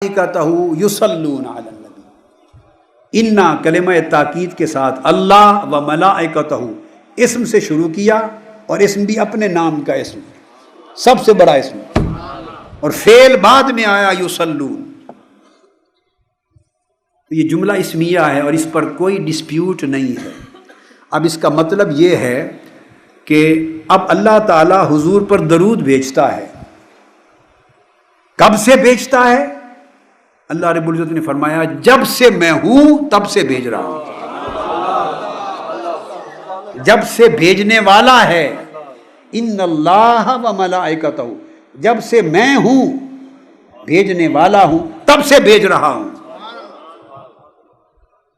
یصلون علی النبی، انا کلمہ تاکید کے ساتھ اللہ و ملائکتہ اسم سے شروع کیا، اور اسم بھی اپنے نام کا اسم، سب سے بڑا اسم، اور فعل بعد میں آیا یصلون۔ یہ جملہ اسمیہ ہے اور اس پر کوئی ڈسپیوٹ نہیں ہے۔ اب اس کا مطلب یہ ہے کہ اب اللہ تعالی حضور پر درود بھیجتا ہے۔ کب سے بھیجتا ہے؟ اللہ رب العزت نے فرمایا جب سے میں ہوں تب سے بھیج رہا ہوں۔ جب سے بھیجنے والا ہے، ان اللہ و ملائکتہ، جب سے میں ہوں بھیجنے والا ہوں تب سے بھیج رہا ہوں۔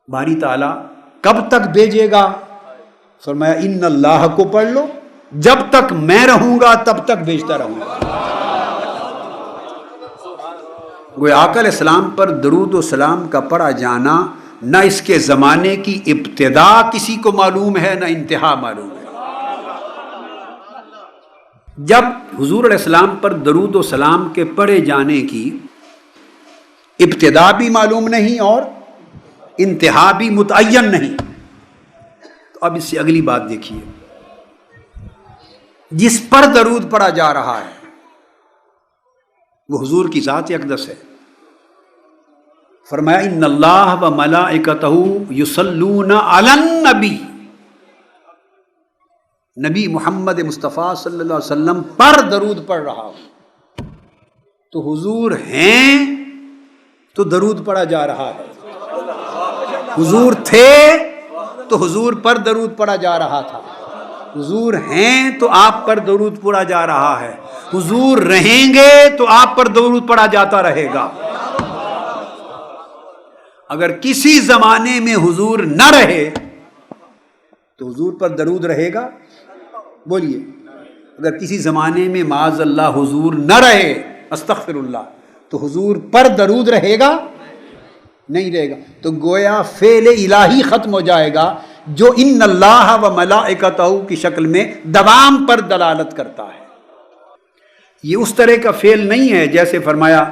باری تعالیٰ کب تک بھیجے گا؟ فرمایا ان اللہ کو پڑھ لو، جب تک میں رہوں گا تب تک بھیجتا رہوں گا۔ گویا آقا علیہ السلام پر درود و سلام کا پڑھا جانا نہ اس کے زمانے کی ابتدا کسی کو معلوم ہے نہ انتہا معلوم ہے۔ جب حضور علیہ السلام پر درود و سلام کے پڑھے جانے کی ابتدا بھی معلوم نہیں اور انتہا بھی متعین نہیں، تو اب اس سے اگلی بات دیکھیے، جس پر درود پڑھا جا رہا ہے وہ حضور کی ذات اقدس ہے۔ فرمایا ان اللہ و ملائکتہ یصلون علی النبی، نبی محمد مصطفیٰ صلی اللہ علیہ وسلم پر درود پڑھ رہا ہوں۔ تو حضور ہیں تو درود پڑھا جا رہا ہے، حضور تھے تو حضور پر درود پڑھا جا رہا تھا، حضور ہیں تو آپ پر درود پڑھا جا رہا ہے، حضور رہیں گے تو آپ پر درود پڑھا جاتا رہے گا۔ اگر کسی زمانے میں حضور نہ رہے تو حضور پر درود رہے گا؟ بولیے، اگر کسی زمانے میں معاذ اللہ حضور نہ رہے، استغفر اللہ، تو حضور پر درود رہے گا؟ نہیں رہے گا۔ تو گویا فعل الہی ختم ہو جائے گا جو ان اللہ و ملائکتہ کی شکل میں دوام پر دلالت کرتا ہے۔ یہ اس طرح کا فعل نہیں ہے جیسے فرمایا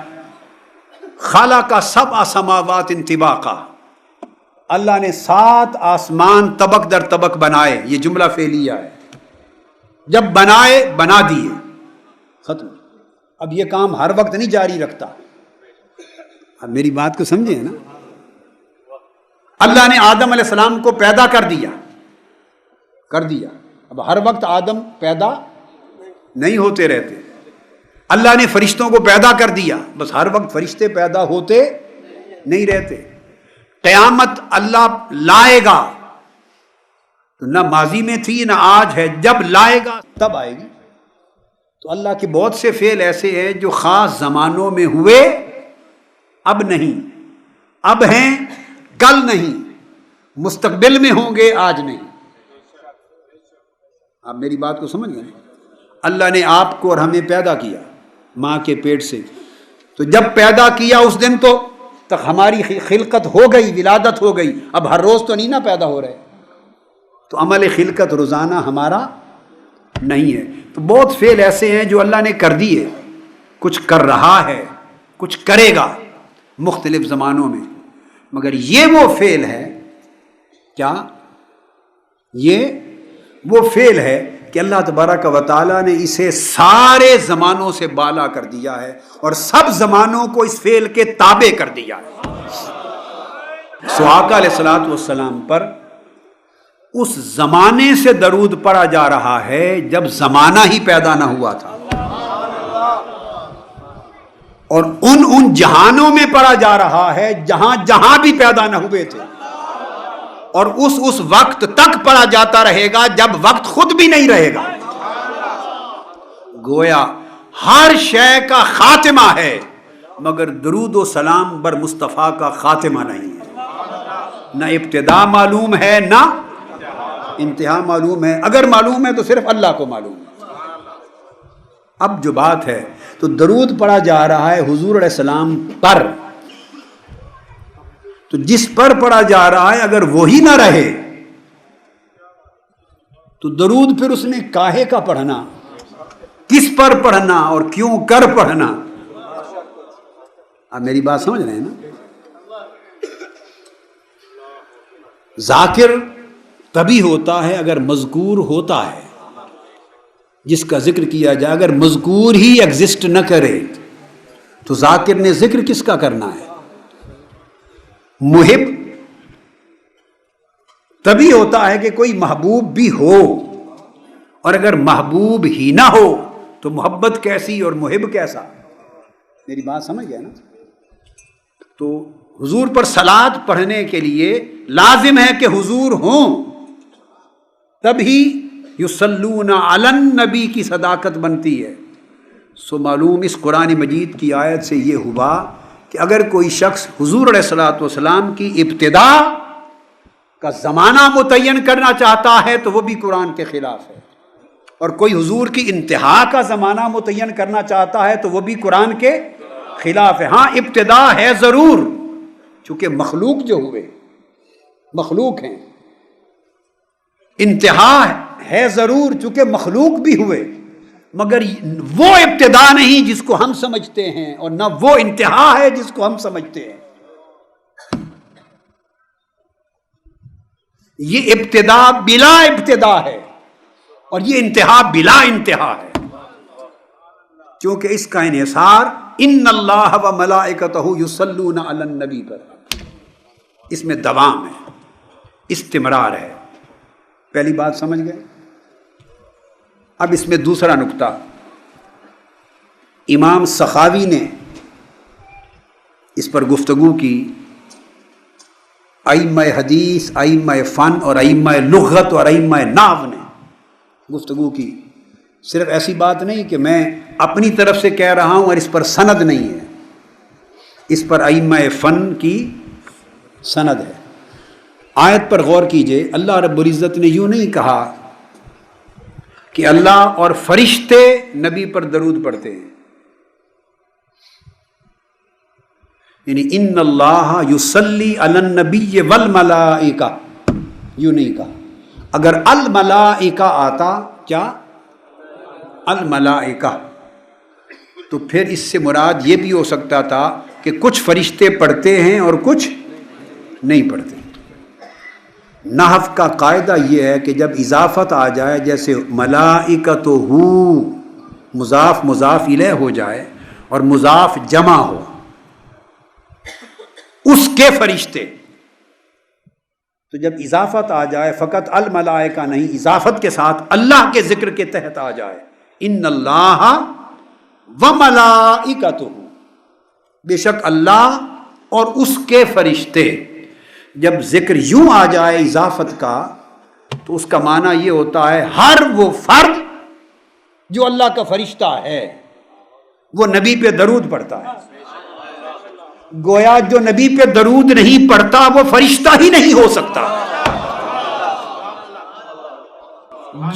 خلق سبع سماوات طباقا، اللہ نے 7 آسمان طبق در طبق بنائے، یہ جملہ فعلیہ ہے۔ جب بنائے بنا دیے، ختم۔ اب یہ کام ہر وقت نہیں جاری رکھتا، اب میری بات کو سمجھیں نا۔ اللہ نے آدم علیہ السلام کو پیدا کر دیا، اب ہر وقت آدم پیدا نہیں ہوتے رہتے۔ اللہ نے فرشتوں کو پیدا کر دیا، بس ہر وقت فرشتے پیدا ہوتے نہیں رہتے۔ قیامت اللہ لائے گا تو نہ ماضی میں تھی نہ آج ہے، جب لائے گا تب آئے گی۔ تو اللہ کے بہت سے فعل ایسے ہیں جو خاص زمانوں میں ہوئے، اب نہیں، اب ہیں کل نہیں، مستقبل میں ہوں گے آج نہیں۔ آپ میری بات کو سمجھ گئے؟ اللہ نے آپ کو اور ہمیں پیدا کیا ماں کے پیٹ سے، تو جب پیدا کیا اس دن تو تک ہماری خلقت ہو گئی، ولادت ہو گئی، اب ہر روز تو نہیں نا پیدا ہو رہے، تو عمل خلقت روزانہ ہمارا نہیں ہے۔ تو بہت فعل ایسے ہیں جو اللہ نے کر دیے، کچھ کر رہا ہے، کچھ کرے گا مختلف زمانوں میں، مگر یہ وہ فعل ہے، کیا یہ وہ فعل ہے کہ اللہ تبارک و تعالیٰ نے اسے سارے زمانوں سے بالا کر دیا ہے اور سب زمانوں کو اس فعل کے تابع کر دیا ہے۔ سو آقا علیہ الصلوۃ والسلام پر اس زمانے سے درود پڑھا جا رہا ہے جب زمانہ ہی پیدا نہ ہوا تھا، اور ان جہانوں میں پڑھا جا رہا ہے جہاں بھی پیدا نہ ہوئے تھے، اور اس وقت تک پڑھا جاتا رہے گا جب وقت خود بھی نہیں رہے گا۔ گویا ہر شے کا خاتمہ ہے مگر درود و سلام بر مصطفیٰ کا خاتمہ نہیں ہے، نہ ابتدا معلوم ہے نہ انتہا معلوم ہے، اگر معلوم ہے تو صرف اللہ کو معلوم ہے۔ اب جو بات ہے تو درود پڑھا جا رہا ہے حضور علیہ السلام پر، تو جس پر پڑھا جا رہا ہے اگر وہی نہ رہے تو درود پھر اس نے کاہے کا پڑھنا، کس پر پڑھنا اور کیوں کر پڑھنا؟ آپ میری بات سمجھ رہے ہیں نا؟ ذاکر تبھی ہوتا ہے اگر مذکور ہوتا ہے، جس کا ذکر کیا جائے۔ اگر مذکور ہی ایگزسٹ نہ کرے تو ذاکر نے ذکر کس کا کرنا ہے؟ محب تبھی ہوتا ہے کہ کوئی محبوب بھی ہو، اور اگر محبوب ہی نہ ہو تو محبت کیسی اور محب کیسا؟ میری بات سمجھ گئے نا؟ تو حضور پر صلوات پڑھنے کے لیے لازم ہے کہ حضور ہوں، تبھی یصلون علی النبی کی صداقت بنتی ہے۔ سو معلوم اس قرآن مجید کی آیت سے یہ ہوا کہ اگر کوئی شخص حضور علیہ الصلوۃ والسلام کی ابتدا کا زمانہ متعین کرنا چاہتا ہے تو وہ بھی قرآن کے خلاف ہے، اور کوئی حضور کی انتہا کا زمانہ متعین کرنا چاہتا ہے تو وہ بھی قرآن کے خلاف ہے۔ ہاں ابتدا ہے ضرور، چونکہ مخلوق جو ہوئے مخلوق ہیں، انتہا ہے ضرور چونکہ مخلوق بھی ہوئے، مگر وہ ابتدا نہیں جس کو ہم سمجھتے ہیں، اور نہ وہ انتہا ہے جس کو ہم سمجھتے ہیں۔ یہ ابتدا بلا ابتدا ہے اور یہ انتہا بلا انتہا ہے، کیونکہ اس کا انحصار ان اللہ و ملائکتہ یصلون علی النبی پر، اس میں دوام ہے، استمرار ہے۔ پہلی بات سمجھ گئے؟ اب اس میں دوسرا نکتہ، امام سخاوی نے اس پر گفتگو کی، ائمہ حدیث، ائمہ فن اور ائمہ لغت اور ائمہ نحو نے گفتگو کی۔ صرف ایسی بات نہیں کہ میں اپنی طرف سے کہہ رہا ہوں اور اس پر سند نہیں ہے، اس پر ائمہ فن کی سند ہے۔ آیت پر غور کیجئے، اللہ رب العزت نے یوں نہیں کہا کہ اللہ اور فرشتے نبی پر درود پڑھتے ہیں، یعنی ان اللہ یصلی علی النبی والملائکہ، یوں نہیں کہا۔ اگر الملائکہ آتا، کیا الملائکہ، تو پھر اس سے مراد یہ بھی ہو سکتا تھا کہ کچھ فرشتے پڑھتے ہیں اور کچھ نہیں پڑھتے۔ نحو کا قاعدہ یہ ہے کہ جب اضافت آ جائے، جیسے ملائکتہ مضاف مضاف الیہ ہو جائے اور مضاف جمع ہو، اس کے فرشتے، تو جب اضافت آ جائے فقط الملائکہ نہیں، اضافت کے ساتھ اللہ کے ذکر کے تحت آ جائے، ان اللہ وملائکتہ، بے شک اللہ اور اس کے فرشتے۔ جب ذکر یوں آ جائے اضافت کا تو اس کا معنی یہ ہوتا ہے ہر وہ فرد جو اللہ کا فرشتہ ہے وہ نبی پہ درود پڑھتا ہے۔ گویا جو نبی پہ درود نہیں پڑھتا وہ فرشتہ ہی نہیں ہو سکتا۔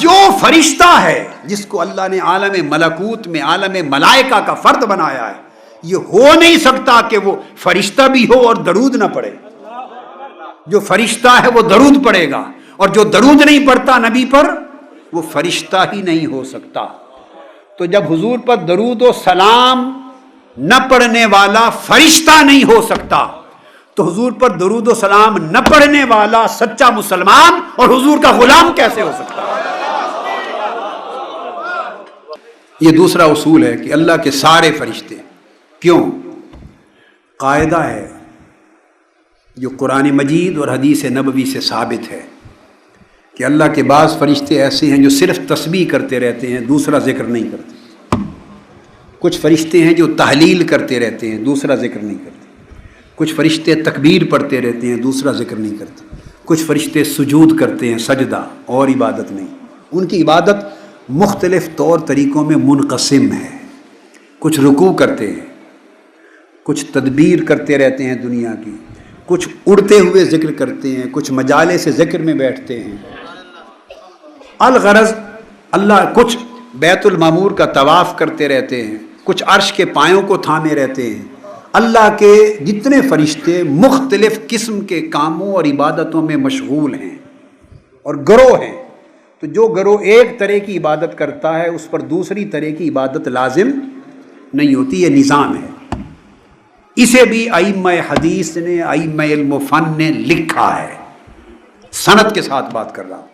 جو فرشتہ ہے جس کو اللہ نے عالم ملکوت میں عالم ملائکہ کا فرد بنایا ہے، یہ ہو نہیں سکتا کہ وہ فرشتہ بھی ہو اور درود نہ پڑھے۔ جو فرشتہ ہے وہ درود پڑھے گا، اور جو درود نہیں پڑھتا نبی پر وہ فرشتہ ہی نہیں ہو سکتا۔ تو جب حضور پر درود و سلام نہ پڑھنے والا فرشتہ نہیں ہو سکتا تو حضور پر درود و سلام نہ پڑھنے والا سچا مسلمان اور حضور کا غلام کیسے ہو سکتا؟ یہ دوسرا اصول ہے کہ اللہ کے سارے فرشتے، کیوں؟ قاعدہ ہے جو قرآن مجید اور حدیث نبوی سے ثابت ہے کہ اللہ کے بعض فرشتے ایسے ہیں جو صرف تسبیح کرتے رہتے ہیں، دوسرا ذکر نہیں کرتے۔ کچھ فرشتے ہیں جو تحلیل کرتے رہتے ہیں، دوسرا ذکر نہیں کرتے۔ کچھ فرشتے تکبیر پڑھتے رہتے ہیں، دوسرا ذکر نہیں کرتے۔ کچھ فرشتے سجود کرتے ہیں، سجدہ، اور عبادت نہیں۔ ان کی عبادت مختلف طور طریقوں میں منقسم ہے۔ کچھ رکوع کرتے ہیں، کچھ تدبیر کرتے رہتے ہیں دنیا کی، کچھ اڑتے ہوئے ذکر کرتے ہیں، کچھ مجالس ذکر میں بیٹھتے ہیں۔ الغرض اللہ کچھ بیت المعمور کا طواف کرتے رہتے ہیں، کچھ عرش کے پایوں کو تھامے رہتے ہیں۔ اللہ کے جتنے فرشتے مختلف قسم کے کاموں اور عبادتوں میں مشغول ہیں اور گروہ ہیں، تو جو گروہ ایک طرح کی عبادت کرتا ہے اس پر دوسری طرح کی عبادت لازم نہیں ہوتی، یہ نظام ہے۔ اسے بھی ائمہ حدیث نے، ائمہ علم و فن نے لکھا ہے، سند کے ساتھ بات کر رہا ہوں۔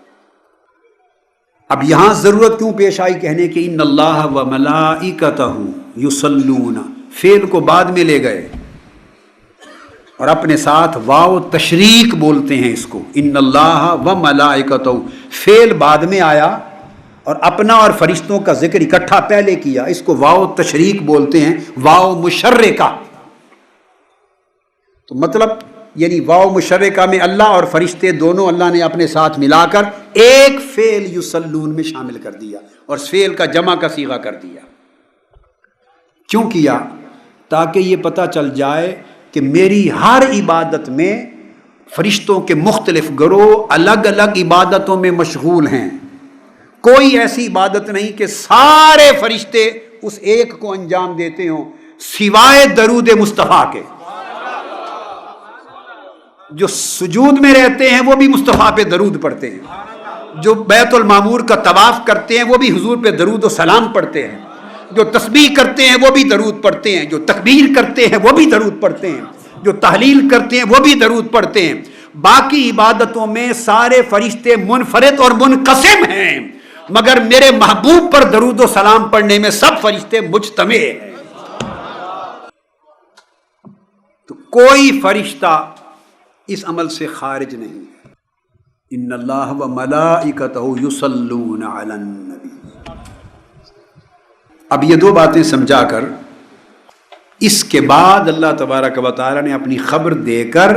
اب یہاں ضرورت کیوں پیش آئی کہنے کہ ان اللہ و ملائکتہ یصلون، فعل کو بعد میں لے گئے اور اپنے ساتھ واو تشریک بولتے ہیں اس کو، ان اللہ و ملائکتہ، فعل بعد میں آیا اور اپنا اور فرشتوں کا ذکر اکٹھا پہلے کیا، اس کو واو تشریک بولتے ہیں، واو مشرکہ۔ تو مطلب یعنی واو مشرکہ میں اللہ اور فرشتے دونوں اللہ نے اپنے ساتھ ملا کر ایک فعل یصلون میں شامل کر دیا اور فعل کا جمع کا صیغہ کر دیا۔ کیوں کیا؟ تاکہ یہ پتہ چل جائے کہ میری ہر عبادت میں فرشتوں کے مختلف گروہ الگ الگ عبادتوں میں مشغول ہیں، کوئی ایسی عبادت نہیں کہ سارے فرشتے اس ایک کو انجام دیتے ہوں سوائے درود مصطفیٰ کے۔ جو سجود میں رہتے ہیں وہ بھی مصطفیٰ پہ درود پڑھتے ہیں، جو بیت المعمور کا طواف کرتے ہیں وہ بھی حضور پہ درود و سلام پڑھتے ہیں، جو تسبیح کرتے ہیں وہ بھی درود پڑھتے ہیں، جو تکبیر کرتے ہیں وہ بھی درود پڑھتے ہیں، جو تحلیل کرتے ہیں وہ بھی درود پڑھتے ہیں۔ باقی عبادتوں میں سارے فرشتے منفرد اور منقسم ہیں، مگر میرے محبوب پر درود و سلام پڑھنے میں سب فرشتے مجتمع ہیں۔ تو کوئی فرشتہ اس عمل سے خارج نہیں۔ ان اللہ و ملائکتہ یصلون علی النبی۔ اب یہ دو باتیں سمجھا کر اس کے بعد اللہ تبارک و تعالی نے اپنی خبر دے کر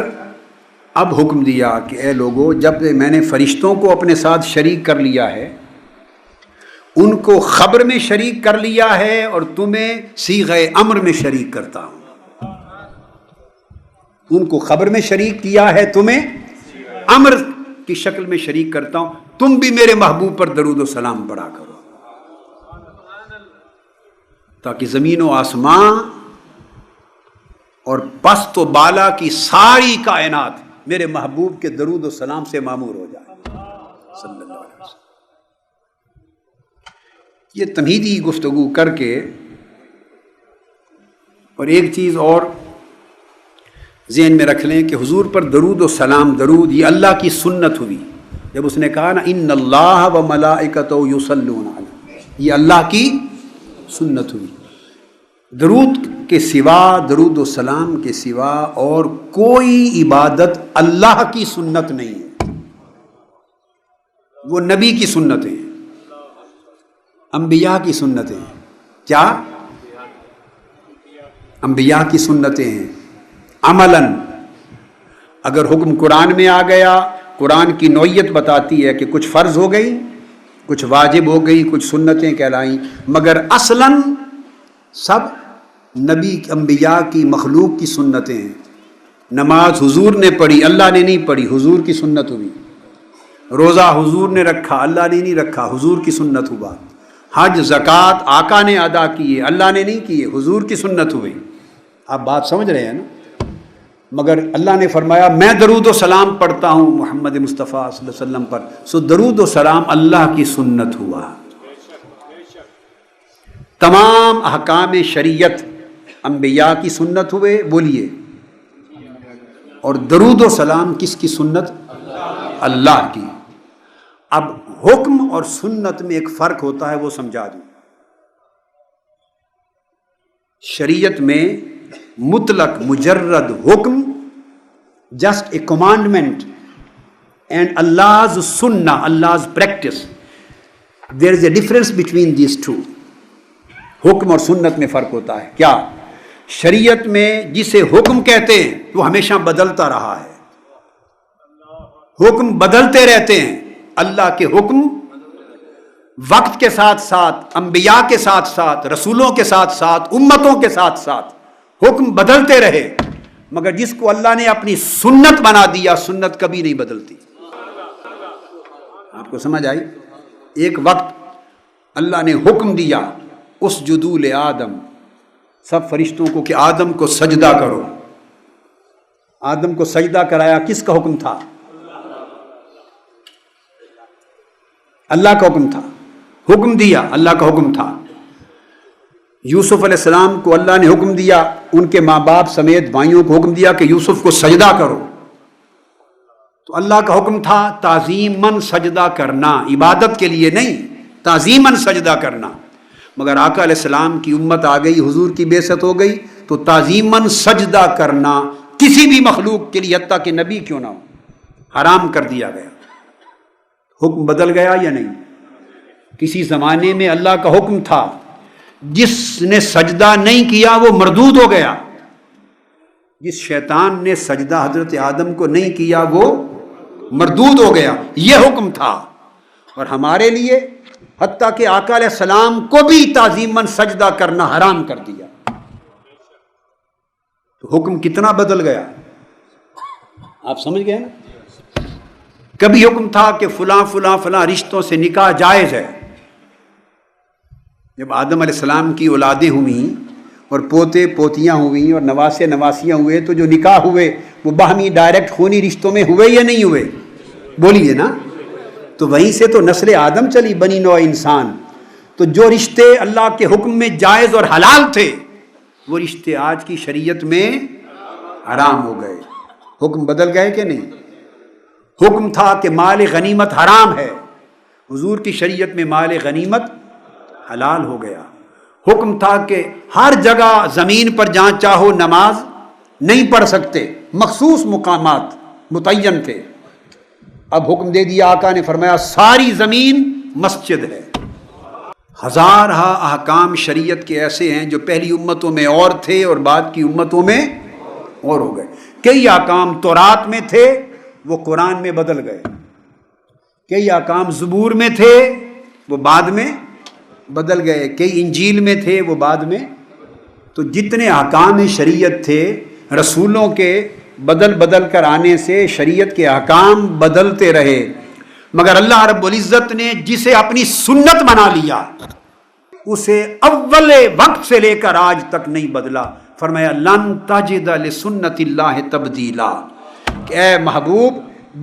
اب حکم دیا کہ اے لوگو، جب میں نے فرشتوں کو اپنے ساتھ شریک کر لیا ہے، ان کو خبر میں شریک کر لیا ہے، اور تمہیں صیغہ امر میں شریک کرتا ہوں۔ ان کو خبر میں شریک کیا ہے، تمہیں امر کی شکل میں شریک کرتا ہوں، تم بھی میرے محبوب پر درود و سلام پڑھا کرو، تاکہ زمین و آسمان اور پست و بالا کی ساری کائنات میرے محبوب کے درود و سلام سے معمور ہو جائے صلی اللہ علیہ وسلم۔ یہ تمہیدی گفتگو کر کے، اور ایک چیز اور ذہن میں رکھ لیں کہ حضور پر درود و سلام، درود یہ اللہ کی سنت ہوئی۔ جب اس نے کہا نا ان اللہ و ملائکتہ یصلون علیہ، یہ اللہ کی سنت ہوئی۔ درود کے سوا، درود و سلام کے سوا اور کوئی عبادت اللہ کی سنت نہیں ہے، وہ نبی کی سنتیں ہیں، انبیاء کی سنتیں ہیں۔ کیا؟ انبیاء کی سنتیں ہیں۔ عملاً اگر حکم قرآن میں آ گیا، قرآن کی نوعیت بتاتی ہے کہ کچھ فرض ہو گئی، کچھ واجب ہو گئی، کچھ سنتیں کہلائیں، مگر اصلاً سب نبی انبیاء کی مخلوق کی سنتیں ہیں۔ نماز حضور نے پڑھی، اللہ نے نہیں پڑھی، حضور کی سنت ہوئی۔ روزہ حضور نے رکھا، اللہ نے نہیں رکھا، حضور کی سنت ہوا۔ حج زکوٰۃ آقا نے ادا کیے، اللہ نے نہیں کیے، حضور کی سنت ہوئی۔ آپ بات سمجھ رہے ہیں نا؟ مگر اللہ نے فرمایا میں درود و سلام پڑھتا ہوں محمد مصطفیٰ صلی اللہ علیہ وسلم پر، سو درود و سلام اللہ کی سنت ہوا۔ تمام احکام شریعت انبیاء کی سنت ہوئے، بولیے، اور درود و سلام کس کی سنت؟ اللہ کی۔ اب حکم اور سنت میں ایک فرق ہوتا ہے، وہ سمجھا دوں۔ شریعت میں مطلق مجرد حکم، just a commandment, and Allah's sunnah, Allah's practice. There is a difference between these two. حکم اور سنت میں فرق ہوتا ہے۔ کیا؟ شریعت میں جسے حکم کہتے ہیں وہ ہمیشہ بدلتا رہا ہے، حکم بدلتے رہتے ہیں۔ اللہ کے حکم وقت کے ساتھ ساتھ، انبیاء کے ساتھ ساتھ، رسولوں کے ساتھ ساتھ، امتوں کے ساتھ ساتھ حکم بدلتے رہے، مگر جس کو اللہ نے اپنی سنت بنا دیا، سنت کبھی نہیں بدلتی۔ آپ کو سمجھ آئی؟ ایک وقت اللہ نے حکم دیا اسجدوا لآدم، سب فرشتوں کو کہ آدم کو سجدہ کرو۔ آدم کو سجدہ کرایا، کس کا حکم تھا؟ اللہ کا حکم تھا۔ حکم دیا، اللہ کا حکم تھا۔ یوسف علیہ السلام کو اللہ نے حکم دیا، ان کے ماں باپ سمیت بھائیوں کو حکم دیا کہ یوسف کو سجدہ کرو، تو اللہ کا حکم تھا تعظیماً سجدہ کرنا، عبادت کے لیے نہیں، تعظیماً سجدہ کرنا۔ مگر آقا علیہ السلام کی امت آ گئی، حضور کی بعثت ہو گئی، تو تعظیماً سجدہ کرنا کسی بھی مخلوق کے لیے، حتیٰ کہ نبی کیوں نہ ہو، حرام کر دیا گیا۔ حکم بدل گیا یا نہیں؟ کسی زمانے میں اللہ کا حکم تھا، جس نے سجدہ نہیں کیا وہ مردود ہو گیا، جس شیطان نے سجدہ حضرت آدم کو نہیں کیا وہ مردود ہو گیا، یہ حکم تھا۔ اور ہمارے لیے حتیٰ کہ آقا علیہ السلام کو بھی تعظیماً سجدہ کرنا حرام کر دیا۔ تو حکم کتنا بدل گیا، آپ سمجھ گئے نا؟ کبھی حکم تھا کہ فلاں فلاں فلاں رشتوں سے نکاح جائز ہے، جب آدم علیہ السلام کی اولادیں ہوئیں اور پوتے پوتیاں ہوئیں اور نواسے نواسیاں ہوئے، تو جو نکاح ہوئے وہ باہمی ڈائریکٹ خونی رشتوں میں ہوئے یا نہیں ہوئے؟ بولیے نا۔ تو وہیں سے تو نسل آدم چلی، بنی نوع انسان۔ تو جو رشتے اللہ کے حکم میں جائز اور حلال تھے، وہ رشتے آج کی شریعت میں حرام ہو گئے۔ حکم بدل گئے کہ نہیں؟ حکم تھا کہ مال غنیمت حرام ہے، حضور کی شریعت میں مال غنیمت حلال ہو گیا۔ حکم تھا کہ ہر جگہ زمین پر جہاں چاہو نماز نہیں پڑھ سکتے، مخصوص مقامات متعین تھے۔ اب حکم دے دیا، آقا نے فرمایا ساری زمین مسجد ہے۔ ہزارہ احکام شریعت کے ایسے ہیں جو پہلی امتوں میں اور تھے اور بعد کی امتوں میں اور ہو گئے۔ کئی احکام تورات میں تھے، وہ قرآن میں بدل گئے۔ کئی احکام زبور میں تھے، وہ بعد میں بدل گئے۔ کئی انجیل میں تھے، وہ بعد میں۔ تو جتنے احکام شریعت تھے، رسولوں کے بدل بدل کر آنے سے شریعت کے احکام بدلتے رہے، مگر اللہ رب العزت نے جسے اپنی سنت بنا لیا اسے اول وقت سے لے کر آج تک نہیں بدلا۔ فرمایا لن تجد لسنت اللہ تبدیلا، کہ اے محبوب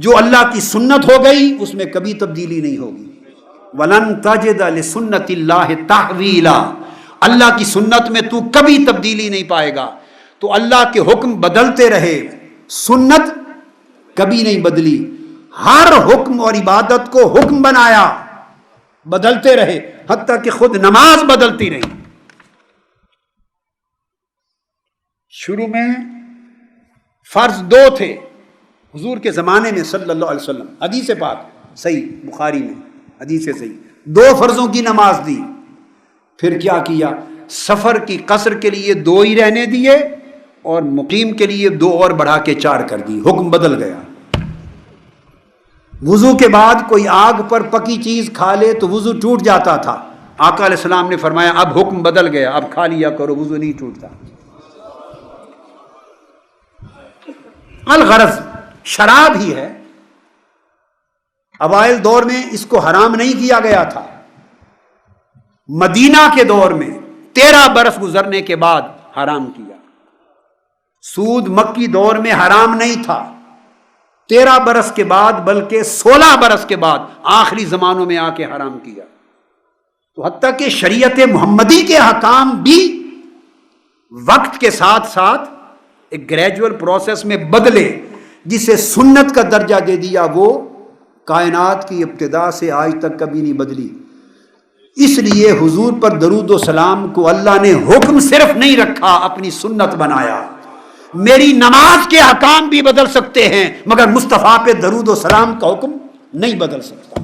جو اللہ کی سنت ہو گئی اس میں کبھی تبدیلی نہیں ہوگی۔ وَلَن تَجِدَ لِسُنَّتِ اللَّهِ تَحْوِيلًا، اللہ کی سنت میں تو کبھی تبدیلی نہیں پائے گا۔ تو اللہ کے حکم بدلتے رہے، سنت کبھی نہیں بدلی۔ ہر حکم اور عبادت کو حکم بنایا، بدلتے رہے، حتیٰ کہ خود نماز بدلتی رہی۔ شروع میں فرض 2 تھے حضور کے زمانے میں صلی اللہ علیہ وسلم، حدیث پاک صحیح بخاری میں، حدیث صحیح 2 فرضوں کی نماز دی۔ پھر کیا کیا؟ سفر کی قصر کے لیے 2 ہی رہنے دیے اور مقیم کے لیے 2 اور بڑھا کے 4 کر دی۔ حکم بدل گیا۔ وضو کے بعد کوئی آگ پر پکی چیز کھا لے تو وضو ٹوٹ جاتا تھا، آقا علیہ السلام نے فرمایا اب حکم بدل گیا، اب کھا لیا کرو، وضو نہیں ٹوٹتا۔ الغرض شراب ہی ہے، اوائل دور میں اس کو حرام نہیں کیا گیا تھا، مدینہ کے دور میں 13 برس گزرنے کے بعد حرام کیا۔ سود مکی دور میں حرام نہیں تھا، 13 برس کے بعد بلکہ 16 برس کے بعد آخری زمانوں میں آ کے حرام کیا۔ تو حتیٰ کہ شریعت محمدی کے احکام بھی وقت کے ساتھ ساتھ ایک گریجول پروسیس میں بدلے، جسے سنت کا درجہ دے دیا، وہ کائنات کی ابتدا سے آج تک کبھی نہیں بدلی۔ اس لیے حضور پر درود و سلام کو اللہ نے حکم صرف نہیں رکھا، اپنی سنت بنایا۔ میری نماز کے احکام بھی بدل سکتے ہیں مگر مصطفیٰ پہ درود و سلام کا حکم نہیں بدل سکتا۔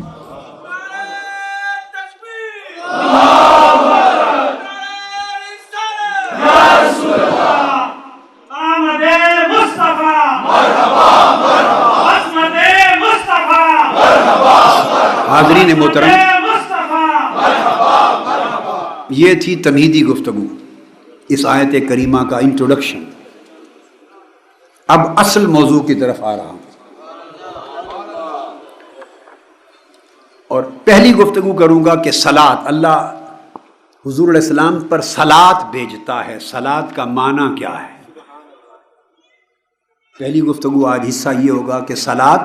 حاضرین محترم، یہ تھی تمہیدی گفتگو، اس آیت کریمہ کا انٹروڈکشن۔ اب اصل موضوع کی طرف آ رہا ہوں، اور پہلی گفتگو کروں گا کہ صلاۃ، اللہ حضور علیہ السلام پر صلاۃ بھیجتا ہے، صلاۃ کا معنی کیا ہے۔ پہلی گفتگو آج حصہ یہ ہوگا کہ صلاۃ،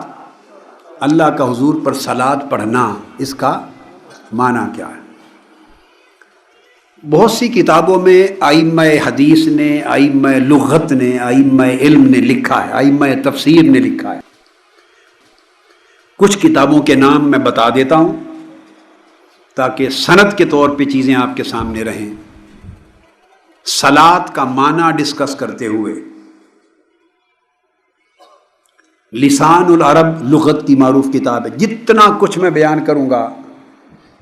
اللہ کا حضور پر صلاۃ پڑھنا، اس کا معنی کیا ہے۔ بہت سی کتابوں میں ائمہ حدیث نے، ائمہ لغت نے، ائمہ علم نے لکھا ہے، ائمہ تفسیر نے لکھا ہے۔ کچھ کتابوں کے نام میں بتا دیتا ہوں تاکہ سند کے طور پہ چیزیں آپ کے سامنے رہیں۔ صلاۃ کا معنی ڈسکس کرتے ہوئے لسان العرب لغت کی معروف کتاب ہے۔ جتنا کچھ میں بیان کروں گا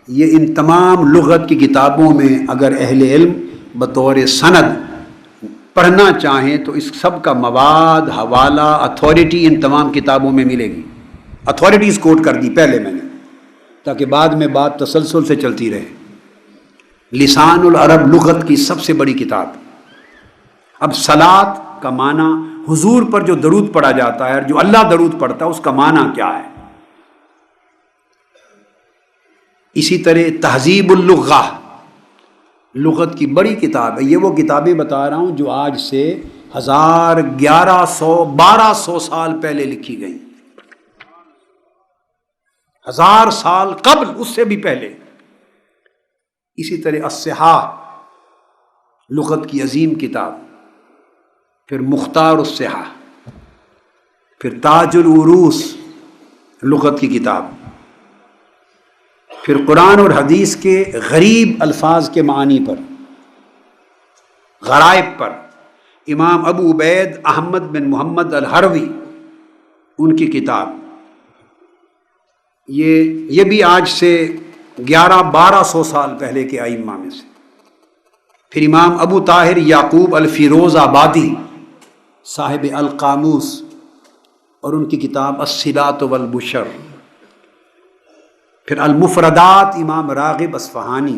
یہ ان تمام لغت کی کتابوں میں اگر اہل علم بطور سند پڑھنا چاہیں تو اس سب کا مواد، حوالہ، اتھارٹی ان تمام کتابوں میں ملے گی۔ اتھارٹیز کوٹ کر دی پہلے میں نے تاکہ بعد میں بات تسلسل سے چلتی رہے۔ لسان العرب لغت کی سب سے بڑی کتاب۔ اب صلاۃ کا معنی حضور پر جو درود پڑھا جاتا ہے اور جو اللہ درود پڑھتا ہے اس کا معنی کیا ہے۔ اسی طرح تہذیب اللغہ لغت کی بڑی کتاب ہے۔ یہ وہ کتابیں بتا رہا ہوں جو آج سے 1000، 1100، 1200 سال پہلے لکھی گئیں، 1000 سال قبل، اس سے بھی پہلے۔ اسی طرح الصحاح لغت کی عظیم کتاب، پھر مختار الصحاح، پھر تاج العروس لغت کی کتاب، پھر قرآن اور حدیث کے غریب الفاظ کے معنی پر، غرائب پر امام ابو عبید احمد بن محمد الہروی ان کی کتاب، یہ بھی آج سے 1100-1200 سال پہلے کے ائمہ میں سے۔ پھر امام ابو طاہر یعقوب الفیروز آبادی صاحب القاموس اور ان کی کتاب الصلات والبشر۔ پھر المفردات امام راغب اصفہانی۔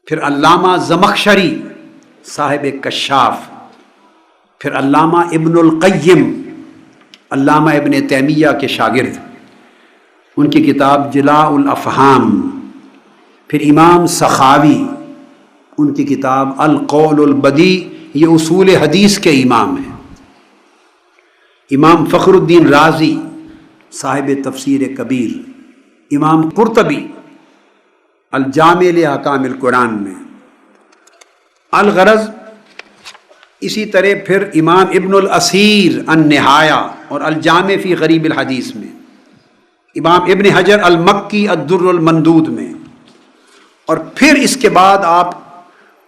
پھر علامہ زمخشری صاحب کشاف۔ پھر علامہ ابن القیم علامہ ابن تیمیہ کے شاگرد، ان کی کتاب جلاء الافہام۔ پھر امام سخاوی ان کی کتاب القول البدیع، یہ اصول حدیث کے امام ہیں۔ امام فخر الدین رازی صاحب تفسیر کبیر۔ امام قرطبی الجامع لاحکام القرآن میں۔ الغرض اسی طرح پھر امام ابن الاسیر النہایہ اور الجامع فی غریب الحدیث میں، امام ابن حجر المکی الدر المندود میں، اور پھر اس کے بعد آپ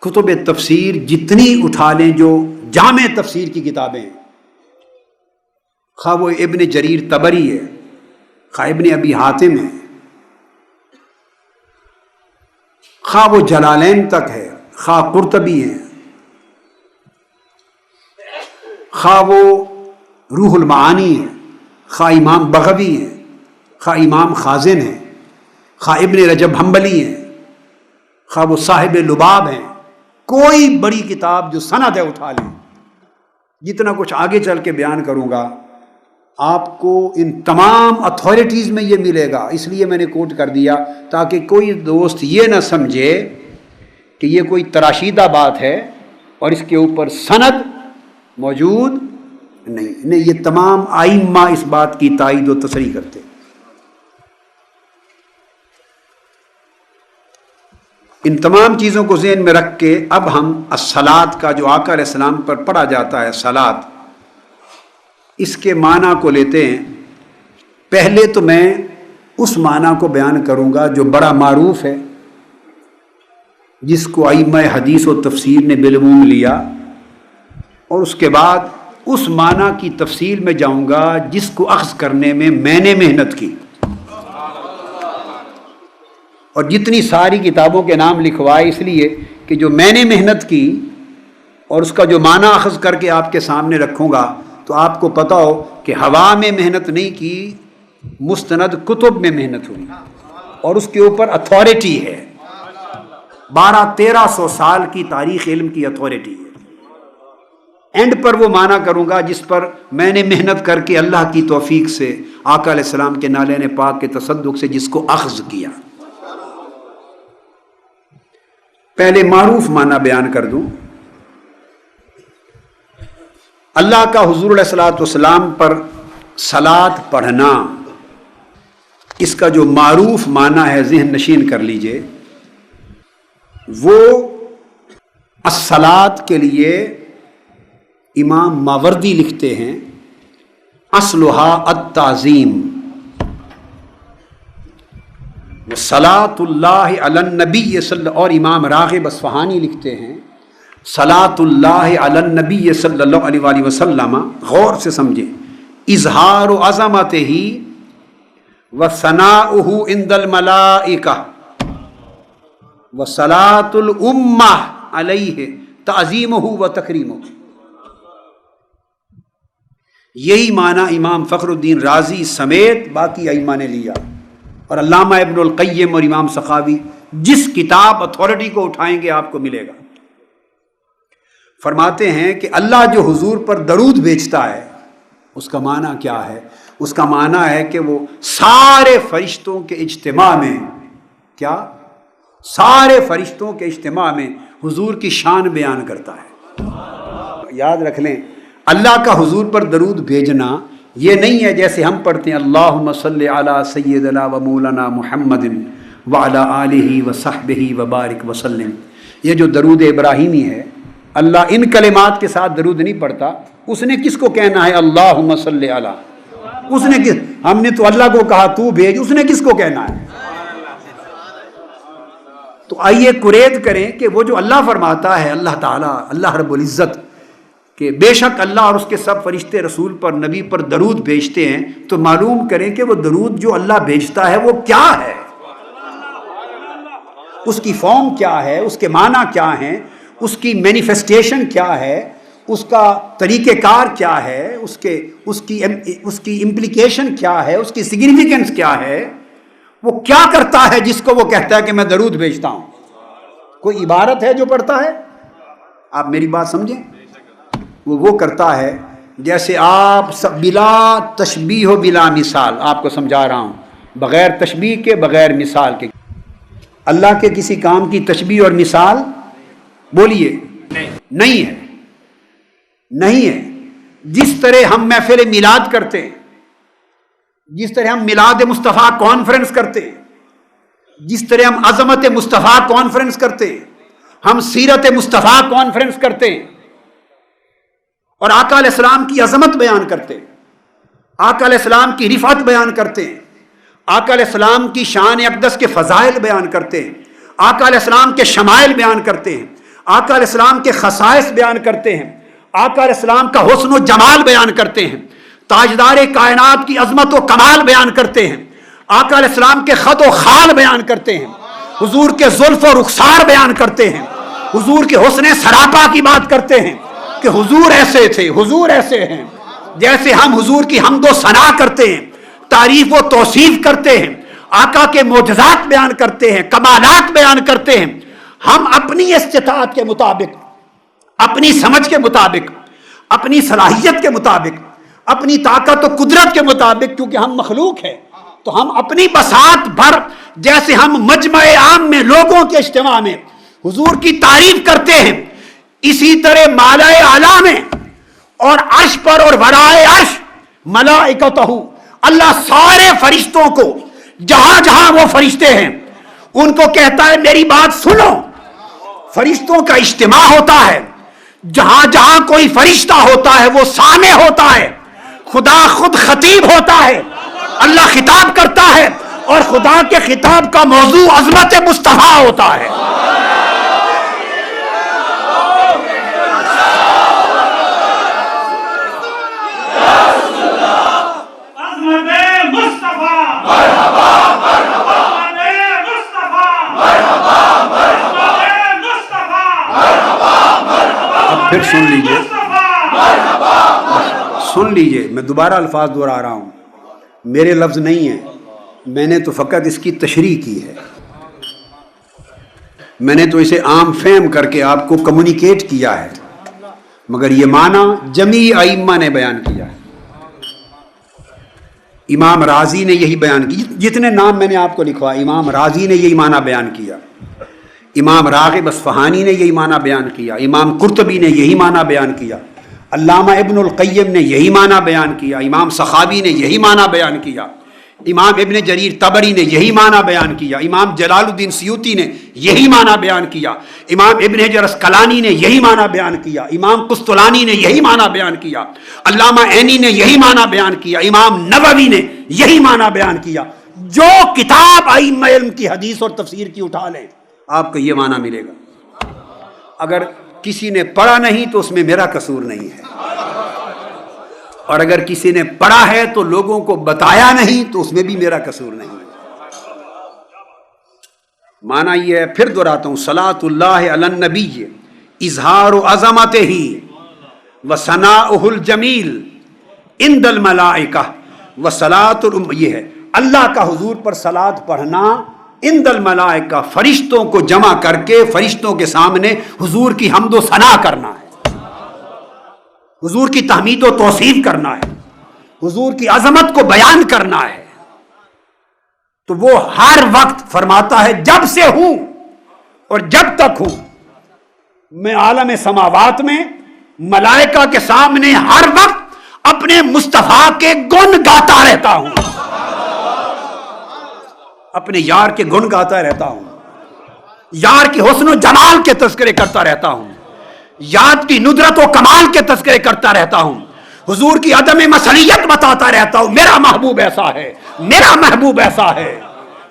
کتب تفسیر جتنی اٹھا لیں جو جامع تفسیر کی کتابیں ہیں، خواہ وہ ابن جریر طبری ہے، خواہ ابن ابی حاتم ہے، خواہ وہ جلالین تک ہے، خواہ قرطبی ہے، خواہ وہ روح المعانی ہے، خواہ امام بغوی ہے، خواہ امام خازن ہیں، خواہ ابن رجب حنبلی ہیں، خواہ وہ صاحب لباب ہیں، کوئی بڑی کتاب جو سند ہے اٹھا لیں۔ جتنا کچھ آگے چل کے بیان کروں گا آپ کو ان تمام اتھارٹیز میں یہ ملے گا، اس لیے میں نے کوٹ کر دیا تاکہ کوئی دوست یہ نہ سمجھے کہ یہ کوئی تراشیدہ بات ہے اور اس کے اوپر سند موجود نہیں، یہ تمام ائمہ اس بات کی تائید و تصریح کرتے۔ ان تمام چیزوں کو ذہن میں رکھ کے اب ہم الصلاۃ کا جو آقا علیہ السلام پر پڑھا جاتا ہے صلاۃ، اس کے معنی کو لیتے ہیں۔ پہلے تو میں اس معنی کو بیان کروں گا جو بڑا معروف ہے، جس کو ائمہ حدیث و تفسیر نے بالعموم لیا، اور اس کے بعد اس معنی کی تفصیل میں جاؤں گا جس کو اخذ کرنے میں نے محنت کی، اور جتنی ساری کتابوں کے نام لکھوائے اس لیے کہ جو میں نے محنت کی اور اس کا جو معنی اخذ کر کے آپ کے سامنے رکھوں گا تو آپ کو پتہ ہو کہ ہوا میں محنت نہیں کی، مستند کتب میں محنت ہوئی، اور اس کے اوپر اتھارٹی ہے، 1200-1300 سال کی تاریخ علم کی اتھارٹی ہے۔ اینڈ پر وہ معنی کروں گا جس پر میں نے محنت کر کے اللہ کی توفیق سے آقا علیہ السلام کے نالین پاک کے تصدق سے جس کو اخذ کیا۔ پہلے معروف معنی بیان کر دوں۔ اللہ کا حضور علیہ الصلوۃ والسلام پر صلاۃ پڑھنا، اس کا جو معروف معنی ہے ذہن نشین کر لیجئے وہ الصلاۃ کے لیے امام ماوردی لکھتے ہیں اصلھا التعظیم، صلاۃ اللہ علی النبی اور امام راغب اصفہانی لکھتے ہیں صلاۃ اللہ علی النبی صلی اللہ علیہ وآلہ وسلم، غور سے سمجھیں، اظہار عظمتہ وثناؤہ عند الملائکہ وصلاۃ الامہ علیہ تعظیمہ وتکریمہ۔ یہی معنی امام فخر الدین رازی سمیت باقی ائمہ نے لیا، اور علامہ ابن القیم اور امام سخاوی جس کتاب اتھارٹی کو اٹھائیں گے آپ کو ملے گا۔ فرماتے ہیں کہ اللہ جو حضور پر درود بھیجتا ہے اس کا معنی کیا ہے؟ اس کا معنی ہے کہ وہ سارے فرشتوں کے اجتماع میں، کیا؟ سارے فرشتوں کے اجتماع میں حضور کی شان بیان کرتا ہے۔ یاد رکھ لیں، اللہ کا حضور پر درود بھیجنا یہ نہیں ہے جیسے ہم پڑھتے ہیں اللہم صلی علی سیدنا و مولانا محمد وعلی آلہ وصحبہ وبارک وسلم۔ یہ جو درود ابراہیمی ہے، اللہ ان کلمات کے ساتھ درود نہیں پڑھتا، اس نے کس کو کہنا ہے اللہم صلی علی، اس نے ہم نے تو اللہ کو کہا تو بھیج، اس نے کس کو کہنا ہے؟ تو آئیے قرید کریں کہ وہ جو اللہ فرماتا ہے، اللہ تعالیٰ، اللہ رب العزت، کہ بے شک اللہ اور اس کے سب فرشتے رسول پر، نبی پر درود بھیجتے ہیں، تو معلوم کریں کہ وہ درود جو اللہ بھیجتا ہے وہ کیا ہے، اس کی فارم کیا ہے، اس کے معنی کیا ہیں، اس کی مینیفیسٹیشن کیا ہے، اس کا طریقہ کار کیا ہے، اس کی امپلیکیشن کیا ہے، اس کی سگنیفیکنس کیا ہے، وہ کیا کرتا ہے جس کو وہ کہتا ہے کہ میں درود بھیجتا ہوں؟ کوئی عبارت ہے جو پڑھتا ہے؟ آپ میری بات سمجھیں، وہ کرتا ہے جیسے آپ بلا تشبیہ و بلا مثال، آپ کو سمجھا رہا ہوں، بغیر تشبیہ کے، بغیر مثال کے۔ اللہ کے کسی کام کی تشبیہ اور مثال بولیے نہیں ہے، نہیں ہے۔ جس طرح ہم محفل میلاد کرتے ہیں، جس طرح ہم میلاد مصطفیٰ کانفرنس کرتے ہیں، جس طرح ہم عظمت مصطفیٰ کانفرنس کرتے ہیں، ہم سیرت مصطفیٰ کانفرنس کرتے ہیں اور آقا علیہ السلام کی عظمت بیان کرتے ہیں، آقا علیہ السلام کی رفعت بیان کرتے ہیں، آقا علیہ السلام کی شان اقدس کے فضائل بیان کرتے ہیں، آقا علیہ السلام کے شمائل بیان کرتے ہیں، آقا علیہ السلام کے خصائص بیان کرتے ہیں، آقا علیہ السلام کا حسن و جمال بیان کرتے ہیں، تاجدار کائنات کی عظمت و کمال بیان کرتے ہیں، آقا علیہ السلام کے خط و خال بیان کرتے ہیں، حضور کے زلف و رخسار بیان کرتے ہیں، حضور کے حسن سراپا کی بات کرتے ہیں کہ حضور ایسے تھے، حضور ایسے ہیں، جیسے ہم حضور کی حمد و ثنا کرتے ہیں، تعریف و توصیف کرتے ہیں، آقا کے معجزات بیان کرتے ہیں، کمالات بیان کرتے ہیں، ہم اپنی استطاعت کے مطابق، اپنی سمجھ کے مطابق، اپنی صلاحیت کے مطابق، اپنی طاقت و قدرت کے مطابق، کیونکہ ہم مخلوق ہیں تو ہم اپنی بساط بھر، جیسے ہم مجمع عام میں لوگوں کے اجتماع میں حضور کی تعریف کرتے ہیں، اسی طرح مالائے اعلیٰ میں اور عرش پر اور ورائے عرش ملائکتہ، اللہ سارے فرشتوں کو، جہاں جہاں وہ فرشتے ہیں ان کو کہتا ہے میری بات سنو۔ فرشتوں کا اجتماع ہوتا ہے، جہاں جہاں کوئی فرشتہ ہوتا ہے وہ سامع ہوتا ہے، خدا خود خطیب ہوتا ہے، اللہ خطاب کرتا ہے اور خدا کے خطاب کا موضوع عظمت مصطفیٰ ہوتا ہے۔ پھر سن لیجئے، میں دوبارہ الفاظ دہرا رہا ہوں، میرے لفظ نہیں ہیں، میں نے تو فقط اس کی تشریح کی ہے، میں نے تو اسے عام فہم کر کے آپ کو کمیونیکیٹ کیا ہے، مگر یہ معنی جمیع ائمہ نے بیان کیا ہے۔ امام رازی نے یہی بیان کی، جتنے نام میں نے آپ کو لکھوا، امام رازی نے یہی معنی بیان کیا، امام راغب اصفہانی نے یہی معنی بیان کیا، امام قرطبی نے یہی معنی بیان کیا، علامہ ابن القیم نے یہی معنی بیان کیا، امام سخاوی نے یہی معنی بیان کیا، امام ابن جریر طبری نے یہی معنی بیان کیا، امام جلال الدین سیوطی نے یہی معنی بیان کیا، امام ابن حجر اسقلانی نے یہی معنی بیان کیا، امام قسطلانی نے یہی معنی بیان کیا، علامہ عینی نے یہی معنی بیان کیا، امام نووی نے یہی معنی بیان کیا۔ جو کتاب ائمہ علم کی حدیث اور تفسیر کی اٹھا لیں آپ کو یہ معنی ملے گا۔ اگر کسی نے پڑھا نہیں تو اس میں میرا قصور نہیں ہے، اور اگر کسی نے پڑھا ہے تو لوگوں کو بتایا نہیں تو اس میں بھی میرا قصور نہیں ہے۔ معنی یہ ہے، پھر دہراتا ہوں، صلاۃ اللہ علی النبی اظہار عظمتہ و ثناؤہ الجمیل عند الملائکہ و صلاۃ یہ ہے اللہ کا حضور پر صلاۃ پڑھنا عند الملائکہ، فرشتوں کو جمع کر کے فرشتوں کے سامنے حضور کی حمد و ثنا کرنا ہے، حضور کی تحمید و توصیف کرنا ہے، حضور کی عظمت کو بیان کرنا ہے۔ تو وہ ہر وقت فرماتا ہے جب سے ہوں اور جب تک ہوں میں عالم سماوات میں ملائکہ کے سامنے ہر وقت اپنے مصطفیٰ کے گن گاتا رہتا ہوں، اپنے یار کے گن گاتا رہتا ہوں، یار کی حسن و جمال کے تذکرے کرتا رہتا ہوں، یاد کی ندرت و کمال کے تذکرے کرتا رہتا ہوں، حضور کی عدم مثلیت بتاتا رہتا ہوں۔ میرا محبوب ایسا ہے، میرا محبوب ایسا ہے،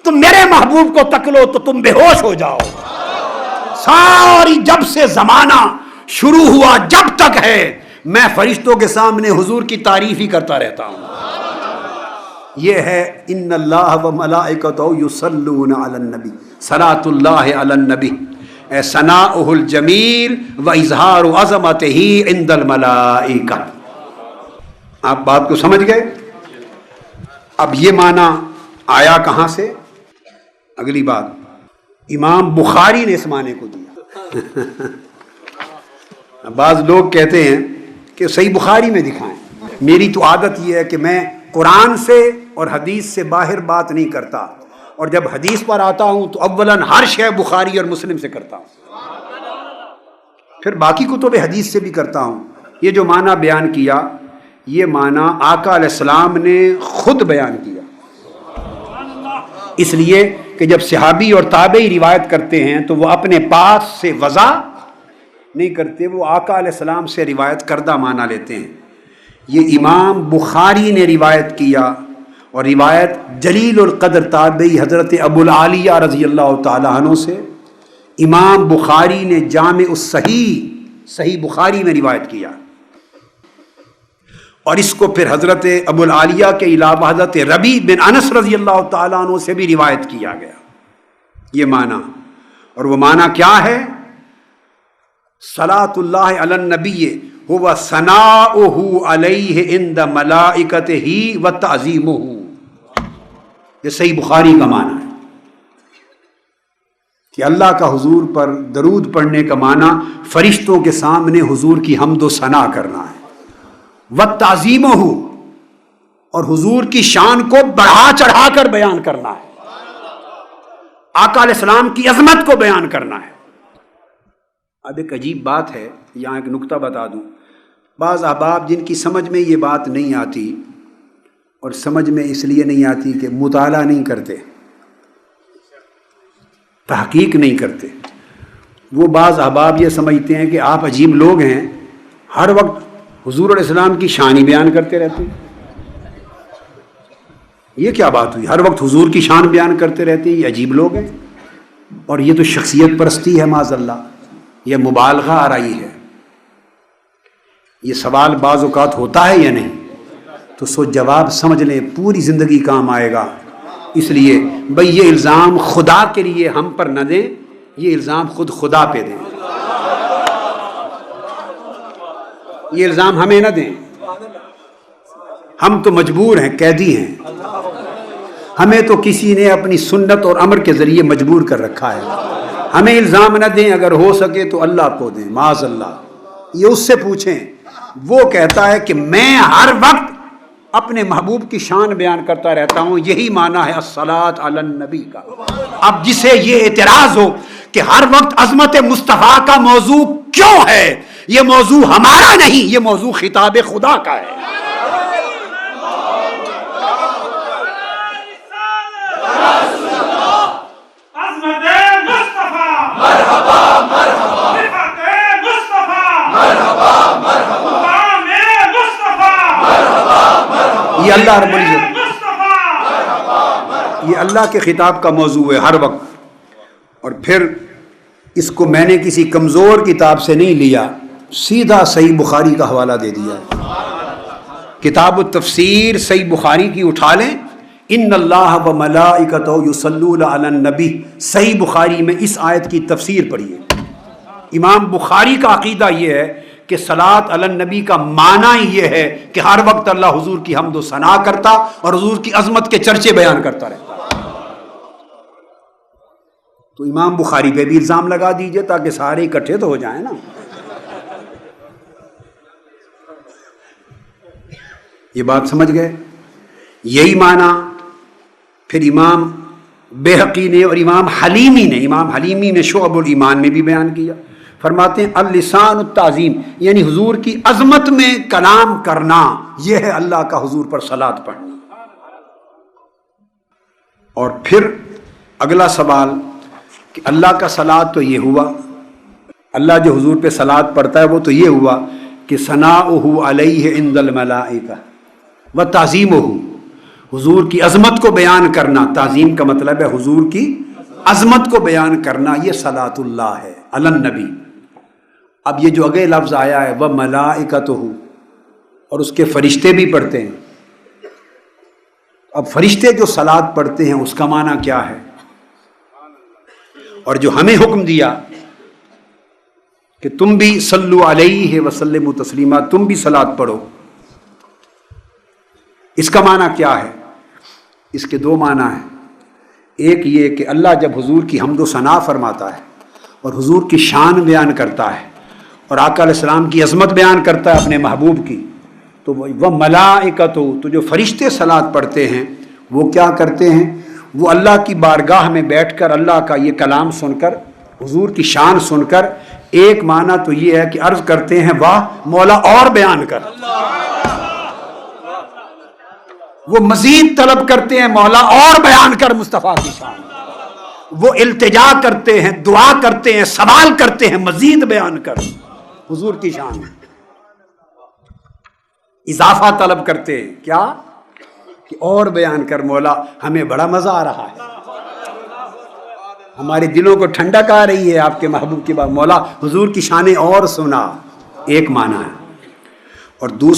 تم میرے محبوب کو تک لو تو تم بے ہوش ہو جاؤ۔ ساری جب سے زمانہ شروع ہوا جب تک ہے میں فرشتوں کے سامنے حضور کی تعریف ہی کرتا رہتا ہوں۔ یہ ہے ان اللہ و ملائکتہ یصلون علی النبی، صلاۃ اللہ علی النبی ثناؤہ الجمیل و اظہار عظمتہ عند الملائکہ۔ آپ بات کو سمجھ گئے؟ اب یہ معنی آیا کہاں سے؟ اگلی بات، امام بخاری نے اس معنی کو دیا۔ بعض لوگ کہتے ہیں کہ صحیح بخاری میں دکھائیں۔ میری تو عادت یہ ہے کہ میں قرآن سے اور حدیث سے باہر بات نہیں کرتا، اور جب حدیث پر آتا ہوں تو اولاً ہر شے بخاری اور مسلم سے کرتا ہوں، پھر باقی کتب حدیث سے بھی کرتا ہوں۔ یہ جو معنی بیان کیا یہ معنی آقا علیہ السلام نے خود بیان کیا، اس لیے کہ جب صحابی اور تابعی روایت کرتے ہیں تو وہ اپنے پاس سے وضع نہیں کرتے، وہ آقا علیہ السلام سے روایت کردہ معنی لیتے ہیں۔ یہ امام بخاری نے روایت کیا، اور روایت جلیل القدر تابعی حضرت ابو العالیہ رضی اللہ تعالیٰ عنہ سے امام بخاری نے جامع الصحیح صحیح بخاری میں روایت کیا، اور اس کو پھر حضرت ابو العالیہ کے علاوہ حضرت ربیع بن انس رضی اللہ تعالیٰ عنہ سے بھی روایت کیا گیا یہ معنی۔ اور وہ معنی کیا ہے؟ صلاۃ اللہ علی النبی هو ثناؤہ علیہ عند ملائکتہ و تعظیمہ، یہ صحیح بخاری کا معنی ہے کہ اللہ کا حضور پر درود پڑھنے کا معنی فرشتوں کے سامنے حضور کی حمد و ثنا کرنا ہے، و تعظیمہ، اور حضور کی شان کو بڑھا چڑھا کر بیان کرنا ہے، آقا علیہ السلام کی عظمت کو بیان کرنا ہے۔ اب ایک عجیب بات ہے، یہاں ایک نکتہ بتا دوں، بعض احباب جن کی سمجھ میں یہ بات نہیں آتی، اور سمجھ میں اس لیے نہیں آتی کہ مطالعہ نہیں کرتے، تحقیق نہیں کرتے، وہ بعض احباب یہ سمجھتے ہیں کہ آپ عجیب لوگ ہیں، ہر وقت حضور علیہ السلام کی شان ہی بیان کرتے رہتے ہیں۔ یہ کیا بات ہوئی؟ ہر وقت حضور کی شان بیان کرتے رہتے ہیں، یہ عجیب لوگ ہیں، اور یہ تو شخصیت پرستی ہے معاذ اللہ، یہ مبالغہ آرائی ہے۔ یہ سوال بعض اوقات ہوتا ہے یا نہیں؟ تو سو جواب سمجھ لیں، پوری زندگی کام آئے گا۔ اس لیے بھئی یہ الزام خدا کے لیے ہم پر نہ دیں، یہ الزام خود خدا پہ دیں، یہ الزام ہمیں نہ دیں، ہم تو مجبور ہیں، قیدی ہیں، ہمیں تو کسی نے اپنی سنت اور امر کے ذریعے مجبور کر رکھا ہے۔ ہمیں الزام نہ دیں، اگر ہو سکے تو اللہ کو دیں، معاذ اللہ۔ یہ اس سے پوچھیں، وہ کہتا ہے کہ میں ہر وقت اپنے محبوب کی شان بیان کرتا رہتا ہوں، یہی معنی ہے الصلاۃ علی النبی کا۔ اب جسے یہ اعتراض ہو کہ ہر وقت عظمت مصطفیٰ کا موضوع کیوں ہے، یہ موضوع ہمارا نہیں، یہ موضوع خطاب خدا کا ہے۔ یہ اللہ رب العزت، یہ اللہ کے خطاب کا موضوع ہے ہر وقت. اور پھر اس کو میں نے کسی کمزور کتاب سے نہیں لیا، سیدھا صحیح بخاری کا حوالہ دے دیا. کتاب التفسیر صحیح بخاری کی اٹھا لیں، ان اللہ و ملائکتہ یصلون علی النبی، صحیح بخاری میں اس آیت کی تفسیر پڑھیے. امام بخاری کا عقیدہ یہ ہے کہ صلاۃ علی النبی کا معنی یہ ہے کہ ہر وقت اللہ حضور کی حمد و ثنا کرتا اور حضور کی عظمت کے چرچے بیان کرتا رہتا. تو امام بخاری پہ بھی الزام لگا دیجئے تاکہ سارے اکٹھے تو ہو جائیں نا. یہ بات سمجھ گئے؟ یہی معنی پھر امام بیہقی نے اور امام حلیمی نے شعب الایمان میں بھی بیان کیا. فرماتے ہیں اللسان التعظیم، یعنی حضور کی عظمت میں کلام کرنا، یہ ہے اللہ کا حضور پر صلاۃ پڑھنا. اور پھر اگلا سوال کہ اللہ کا صلاۃ تو یہ ہوا، اللہ جو حضور پہ صلاۃ پڑھتا ہے وہ تو یہ ہوا کہ ثناؤہ علیہ عند الملائکہ و تعظیمہ، حضور کی عظمت کو بیان کرنا. تعظیم کا مطلب ہے حضور کی عظمت کو بیان کرنا، یہ صلاۃ اللہ ہے علی النبی. اب یہ جو اگے لفظ آیا ہے وہ ملائکتہ، اور اس کے فرشتے بھی پڑھتے ہیں. اب فرشتے جو صلاۃ پڑھتے ہیں اس کا معنی کیا ہے؟ اور جو ہمیں حکم دیا کہ تم بھی صلو علیہ وسلم تسلیما، تم بھی صلاۃ پڑھو، اس کا معنی کیا ہے؟ اس کے دو معنی ہیں. ایک یہ کہ اللہ جب حضور کی حمد و ثنا فرماتا ہے اور حضور کی شان بیان کرتا ہے اور آقا علیہ السلام کی عظمت بیان کرتا ہے اپنے محبوب کی، تو وہ ملائکۃ، تو جو فرشتے صلاۃ پڑھتے ہیں وہ کیا کرتے ہیں؟ وہ اللہ کی بارگاہ میں بیٹھ کر اللہ کا یہ کلام سن کر، حضور کی شان سن کر، ایک معنی تو یہ ہے کہ عرض کرتے ہیں واہ مولا اور بیان کر. وہ مزید طلب کرتے ہیں مولا اور بیان کر مصطفیٰ کی شان. وہ التجا کرتے ہیں، دعا کرتے ہیں، سوال کرتے ہیں مزید بیان کر حضور کی شان میں. اضافہ طلب کرتے ہیں کیا؟ کہ اور بیان کر مولا، ہمیں بڑا مزہ آ رہا ہے، ہمارے دلوں کو ٹھنڈک آ رہی ہے آپ کے محبوب کی بات، مولا حضور کی شانیں اور سنا. ایک معنی ہے. اور دوسرا